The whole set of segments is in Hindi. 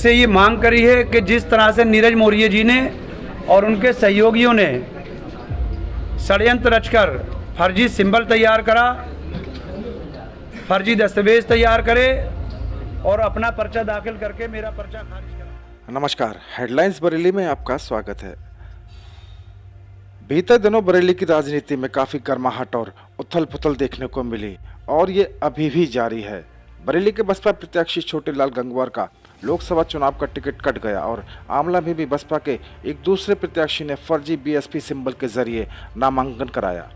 से ये मांग करी है कि जिस तरह से नीरज मौर्य जी ने और उनके सहयोगियों ने षड्यंत्र रचकर फर्जी सिंबल तैयार करा, फर्जी दस्तावेज तैयार करे और अपना पर्चा दाखिल करके मेरा पर्चा खारिज करा। नमस्कार, हेडलाइंस बरेली में आपका स्वागत है। बीते दिनों बरेली की राजनीति में काफी गर्माहट और उथल पुथल देखने को मिली और ये अभी भी जारी है। बरेली के बसपा प्रत्याशी छोटे लाल गंगवार का लोकसभा चुनाव का टिकट कट गया और आमला में भी बसपा के एक दूसरे प्रत्याशी ने फर्जी बीएसपी सिंबल के जरिए नामांकन कराया।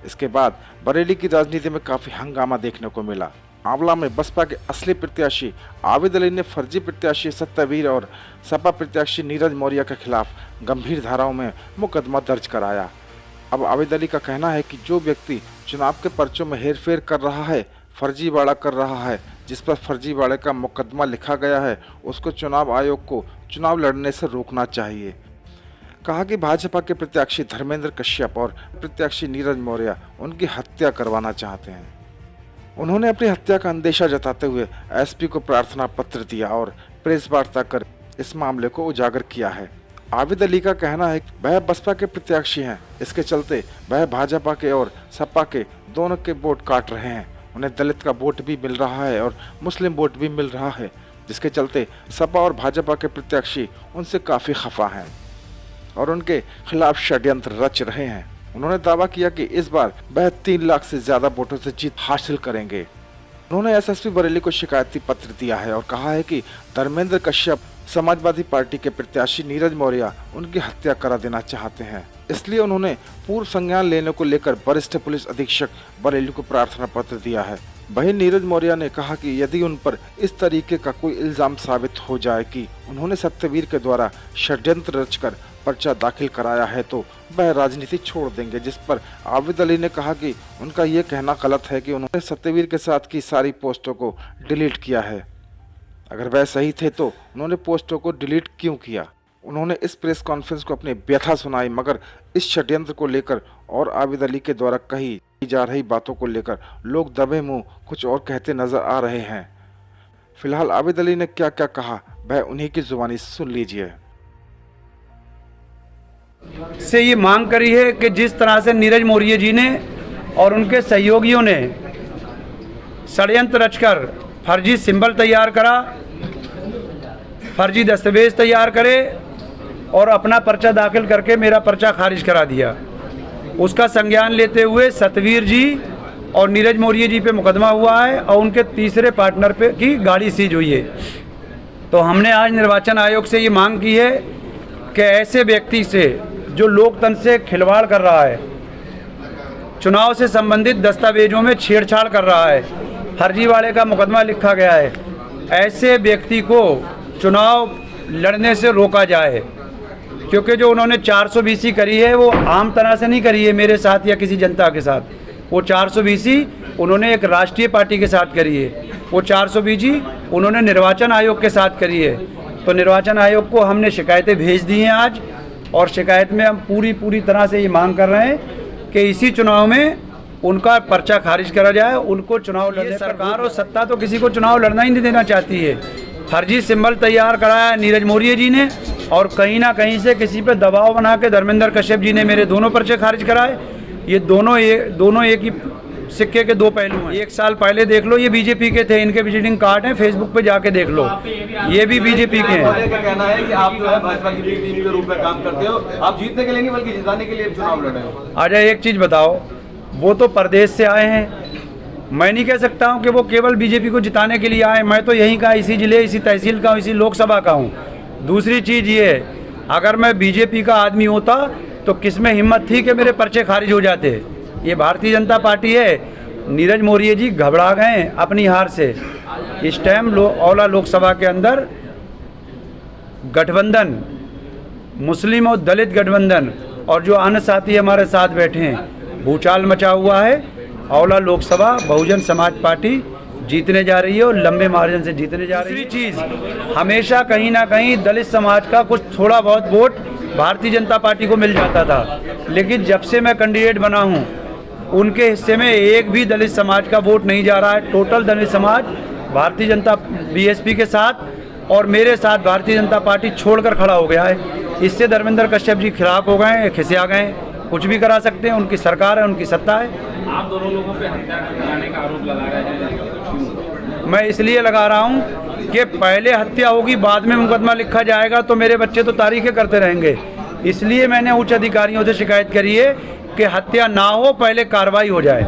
इसके बाद बरेली की राजनीति में काफी हंगामा देखने को मिला। आंवला में बसपा के असली प्रत्याशी आबिद अली ने फर्जी प्रत्याशी सत्यवीर और सपा प्रत्याशी नीरज मौर्य के खिलाफ गंभीर धाराओं में मुकदमा दर्ज कराया। अब आबिद अली का कहना है कि जो व्यक्ति चुनाव के पर्चों में हेरफेर कर रहा है, फर्जीवाड़ा कर रहा है, जिस पर फर्जीवाड़े का मुकदमा लिखा गया है, उसको चुनाव आयोग को चुनाव लड़ने से रोकना चाहिए। कहा कि भाजपा के प्रत्याशी धर्मेंद्र कश्यप और प्रत्याशी नीरज मौर्य उनकी हत्या करवाना चाहते हैं। उन्होंने अपनी हत्या का अंदेशा जताते हुए एसपी को प्रार्थना पत्र दिया और प्रेस वार्ता कर इस मामले को उजागर किया है। आबिद अली का कहना है कि वह बसपा के प्रत्याशी हैं, इसके चलते वह भाजपा के और सपा के दोनों के वोट काट रहे हैं। उन्हें दलित का वोट भी मिल रहा है और मुस्लिम वोट भी मिल रहा है, जिसके चलते सपा और भाजपा के प्रत्याशी उनसे काफ़ी खफा हैं और उनके खिलाफ षड्यंत्र रच रहे हैं। उन्होंने दावा किया कि इस बार वह 3 लाख से ज़्यादा वोटों से जीत हासिल करेंगे। उन्होंने एसएसपी बरेली को शिकायती पत्र दिया है और कहा है कि धर्मेंद्र कश्यप समाजवादी पार्टी के प्रत्याशी नीरज मौर्य उनकी हत्या करा देना चाहते हैं, इसलिए उन्होंने पूर्व संज्ञान लेने को लेकर वरिष्ठ पुलिस अधीक्षक बरेली को प्रार्थना पत्र दिया है। वहीं नीरज मौर्य ने कहा कि यदि उन पर इस तरीके का कोई इल्जाम साबित हो जाए कि उन्होंने सत्यवीर के द्वारा षड्यंत्र रचकर पर्चा दाखिल कराया है तो वह राजनीति छोड़ देंगे, जिस पर आबिद अली ने कहा कि उनका ये कहना गलत है कि उन्होंने सत्यवीर के साथ की सारी पोस्टों को डिलीट किया है। अगर वह सही थे तो उन्होंने पोस्टों को डिलीट क्यों किया। उन्होंने इस प्रेस कॉन्फ्रेंस को अपनी व्यथा सुनाई, मगर इस षड्यंत्र को लेकर और आबिद अली के द्वारा कही जा रही बातों को लेकर लोग दबे मुंह कुछ और कहते नजर आ रहे हैं। फिलहाल आबिद अली ने क्या क्या कहा वह उन्हीं की जुबानी सुन लीजिए। से ये मांग करी है कि जिस तरह से नीरज मौर्य जी ने और उनके सहयोगियों ने षड्यंत्र रचकर फर्जी सिंबल तैयार करा, फर्जी दस्तावेज तैयार करे और अपना पर्चा दाखिल करके मेरा पर्चा खारिज करा दिया, उसका संज्ञान लेते हुए सतवीर जी और नीरज मौर्य जी पे मुकदमा हुआ है और उनके तीसरे पार्टनर पे की गाड़ी सीज हुई है। तो हमने आज निर्वाचन आयोग से ये मांग की है कि ऐसे व्यक्ति से जो लोकतंत्र से खिलवाड़ कर रहा है, चुनाव से संबंधित दस्तावेजों में छेड़छाड़ कर रहा है, फर्जीवाड़े का मुकदमा लिखा गया है, ऐसे व्यक्ति को चुनाव लड़ने से रोका जाए। क्योंकि जो उन्होंने 420 करी है वो आम तरह से नहीं करी है मेरे साथ या किसी जनता के साथ। वो 420 उन्होंने एक राष्ट्रीय पार्टी के साथ करी है, वो 420 उन्होंने निर्वाचन आयोग के साथ करी है। तो निर्वाचन आयोग को हमने शिकायतें भेज दी हैं आज, और शिकायत में हम पूरी तरह से ये मांग कर रहे हैं कि इसी चुनाव में उनका पर्चा खारिज करा जाए, उनको चुनाव लड़ने। सरकार और सत्ता तो किसी को चुनाव लड़ना ही नहीं देना चाहती है। फर्जी सिंबल तैयार कराया नीरज मौर्य जी ने और कहीं ना कहीं से किसी पे दबाव बना के धर्मेंद्र कश्यप जी ने मेरे दोनों पर्चे खारिज कराए। ये दोनों एक ही सिक्के के दो पहलू हैं। 1 साल पहले देख लो, ये बीजेपी के थे, इनके विजिटिंग कार्ड हैं, फेसबुक पे जाके देख लो, ये भी बीजेपी के हैं। कहना है कि आप जो है भाजपा की बी टीम के रूप में काम करते हो, आप जीतने के लिए नहीं बल्कि जिताने के लिए चुनाव लड़ रहे हो। अच्छा एक चीज़ बताओ, वो तो प्रदेश से आए हैं, मैं नहीं कह सकता हूँ कि वो केवल बीजेपी को जिताने के लिए आए। मैं तो यहीं का, इसी जिले, इसी तहसील का, इसी लोकसभा का हूँ। दूसरी चीज़ ये, अगर मैं बीजेपी का आदमी होता तो किसमें हिम्मत थी कि मेरे पर्चे खारिज हो जाते। ये भारतीय जनता पार्टी है। नीरज मौर्य जी घबरा गए अपनी हार से। इस टाइम औला लोकसभा के अंदर गठबंधन, मुस्लिम और दलित गठबंधन और जो अन्य साथी हमारे साथ बैठे हैं, भूचाल मचा हुआ है। औला लोकसभा बहुजन समाज पार्टी जीतने जा रही है और लंबे मार्जिन से जीतने जा रही है। दूसरी चीज़, हमेशा कहीं ना कहीं दलित समाज का कुछ थोड़ा बहुत वोट भारतीय जनता पार्टी को मिल जाता था, लेकिन जब से मैं कैंडिडेट बना हूं, उनके हिस्से में एक भी दलित समाज का वोट नहीं जा रहा है। टोटल दलित समाज भारतीय जनता बीएसपी के साथ और मेरे साथ भारतीय जनता पार्टी छोड़कर खड़ा हो गया है। इससे धर्मेंद्र कश्यप जी खिलाफ हो गए, खिसिया गए, कुछ भी करा सकते हैं, उनकी सरकार है, उनकी सत्ता है। आप दोनों लोगों पे हत्या कराने का आरोप लगा रहे हैं। मैं इसलिए लगा रहा हूं कि पहले हत्या होगी, बाद में मुकदमा लिखा जाएगा, तो मेरे बच्चे तो तारीखें करते रहेंगे। इसलिए मैंने उच्च अधिकारियों से शिकायत करी है कि हत्या ना हो, पहले कार्रवाई हो जाए।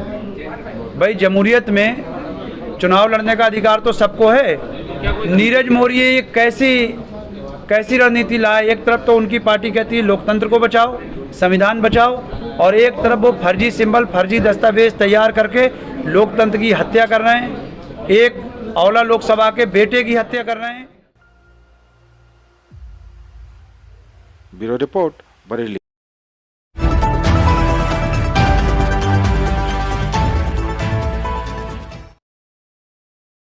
भाई जमहूरियत में चुनाव लड़ने का अधिकार तो सबको है। नीरज मौर्य ये कैसी रणनीति लाए, एक तरफ तो उनकी पार्टी कहती है लोकतंत्र को बचाओ, संविधान बचाओ, और एक तरफ वो फर्जी सिंबल, फर्जी दस्तावेज तैयार करके लोकतंत्र की हत्या कर रहे हैं। एक औला लोकसभा के बेटे की हत्या कर रहे हैं। Bureau report, Bareilly.